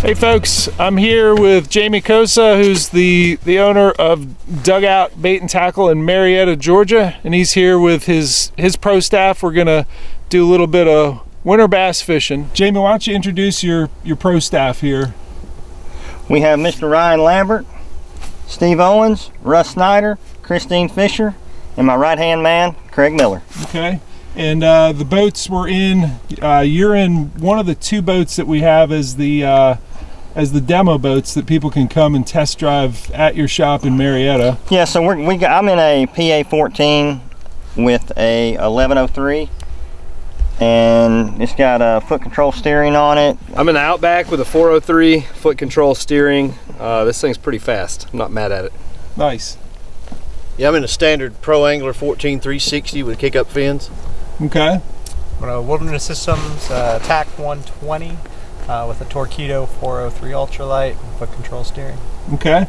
Hey folks, I'm here with Jamie Koza, who's the owner of Dugout Bait and Tackle in Marietta, Georgia, and he's here with his pro staff. We're gonna do a little bit of winter bass fishing. Jamie, why don't you introduce your pro staff here? We have Mr. Ryan Lambert, Steve Owens, Russ Snyder, Christine Fisher, and my right-hand man, Craig Miller. Okay. And the boats we're in, you're in one of the two boats that we have as the demo boats that people can come and test drive at your shop in Marietta. Yeah, so I'm in a PA 14 with a 1103, and it's got a foot control steering on it. I'm in the Outback with a 403 foot control steering. This thing's pretty fast. I'm not mad at it. Nice. Yeah, I'm in a standard Pro Angler 14 360 with kick-up fins. Okay. Wilderness Systems TAC 120 with a Torqeedo 403 ultralight and foot control steering. Okay.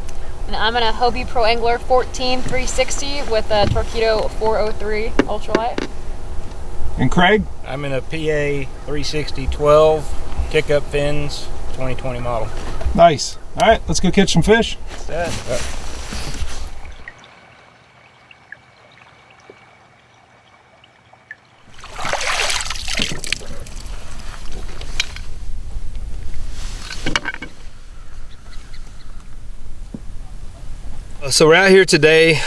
And I'm in a Hobie Pro Angler 14 360 with a Torqeedo 403 ultralight. And Craig? I'm in a PA 360 12 kick-up fins 2020 model. Nice. All right, let's go catch some fish. So we're out here today.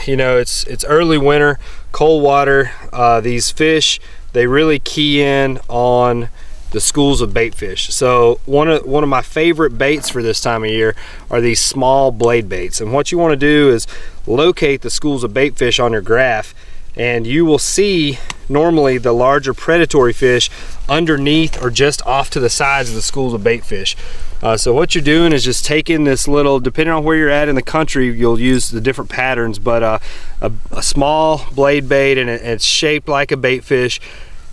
You know, it's early winter, cold water. These fish, they really key in on the schools of bait fish. So one of my favorite baits for this time of year are these small blade baits. And what you want to do is locate the schools of bait fish on your graph, and you will see normally the larger predatory fish underneath or just off to the sides of the schools of bait fish. So what you're doing is just taking this little, depending on where you're at in the country, you'll use the different patterns, but a small blade bait, and it's shaped like a bait fish.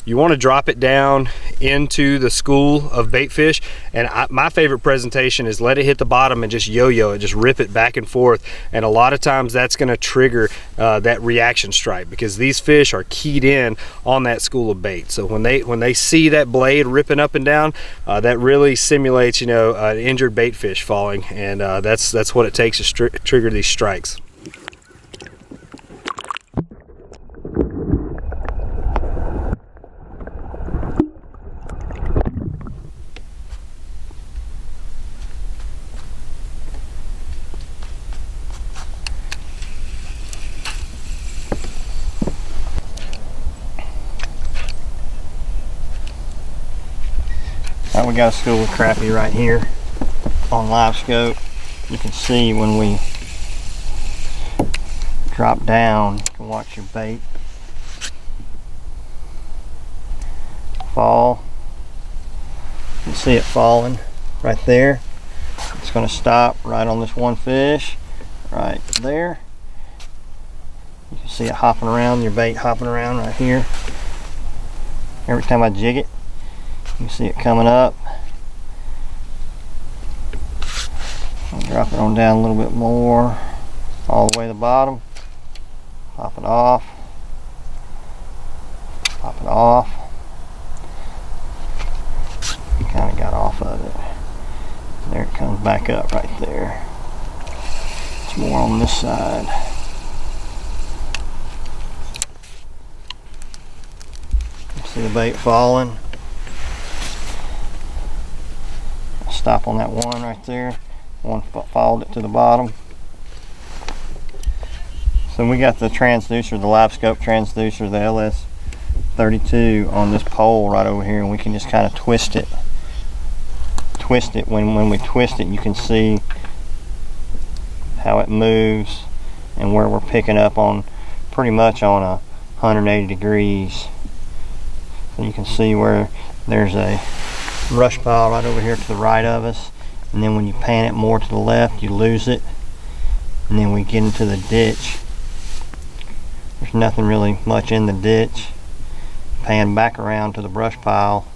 You want to drop it down into the school of bait fish, and my favorite presentation is let it hit the bottom and just yo-yo it, just rip it back and forth. And a lot of times that's going to trigger that reaction strike, because these fish are keyed in on that school of bait. So when they see that blade ripping up and down, that really simulates, you know, an injured bait fish falling, and that's what it takes to trigger these strikes. We got a school of crappie right here on live scope. You can see when we drop down, you can watch your bait fall. You can see it falling right there. It's going to stop right on this one fish right there. You can see it hopping around, your bait hopping around right here. Every time I jig it, you can see it coming up. I'll drop it on down a little bit more, all the way to the bottom. Pop it off. Pop it off. Kind of got off of it. There it comes back up right there. It's more on this side. You see the bait falling. Stop on that one right there. One followed it to the bottom. So we got the transducer, the live scope transducer, the LS32 on this pole right over here, and we can just kind of twist it. When we twist it, you can see how it moves and where we're picking up on, pretty much on 180 degrees. So you can see where there's a brush pile right over here to the right of us, and then when you pan it more to the left, you lose it, and then we get into the ditch. There's nothing really much in the ditch. Pan back around to the brush pile,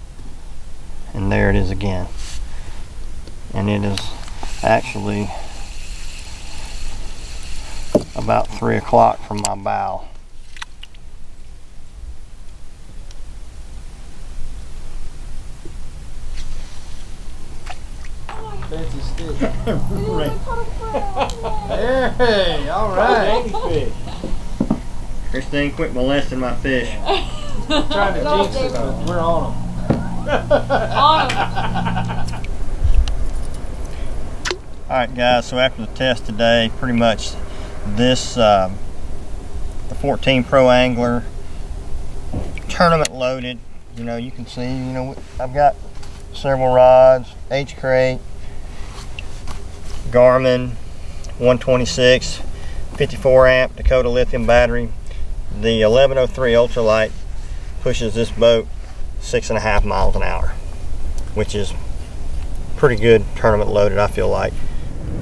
and there it is again. And it is actually about 3 o'clock from my bow. fancy stick. Hey, all right. Christine, quit molesting my fish. Trying to jinx it, but we're on them. Alright guys, so after the test today, pretty much this, the 14 Pro Angler, tournament loaded. You know, you can see, you know, I've got several rods, H-Crate, Garmin, 126, 54 amp Dakota lithium battery. The 1103 ultralight pushes this boat 6.5 miles an hour, which is pretty good tournament loaded, I feel like.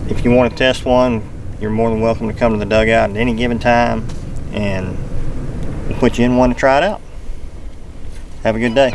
If you want to test one, you're more than welcome to come to the Dugout at any given time, and we'll put you in one to try it out. Have a good day.